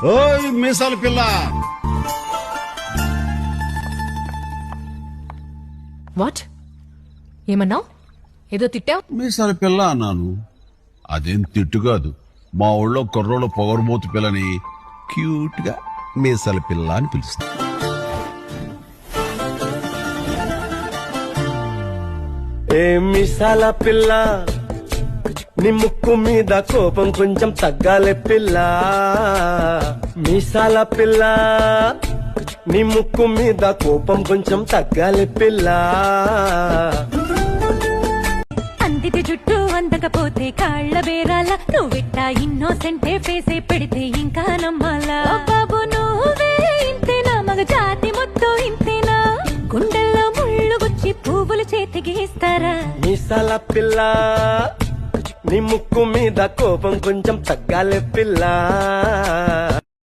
ఓయ్ మీసాల పిల్ల, వాట్ ఏమన్నావు? ఏదో తిట్టావు. మీసాల పిల్ల అన్నాను. అదేం తిట్టు కాదు. మా ఊళ్ళో కుర్రోళ్ళ పొగరబోతు పిల్లని క్యూట్ గా మీసాల పిల్ల అని పిలుస్తుంది. ఏ మిసాల పిల్ల, నీ ముక్కు మీద కోపం కొంచెం తగ్గాలే పిల్ల. మీసాల పిల్ల, నీ ముక్కు మీద కోపం కొంచెం తగ్గాలే పిల్ల. అందిటి జుట్టు అందకపోతే కాళ్ళ బేరాల, నువ్విట్టా ఇన్నోసెంటే ఫేసే పెడితే ఇంకా నమ్మాలా? బాబు నువ్వే ఇంతేనా, మగ జాతి మొత్తం ఇంతేనా? గుండెల్లో ముళ్ళు గుచ్చి పువ్వులు చేతికి ఇస్తారా? మీసాల పిల్ల, నీ ముక్కు మీద కోపం కొంచెం తగ్గాలే పిల్ల.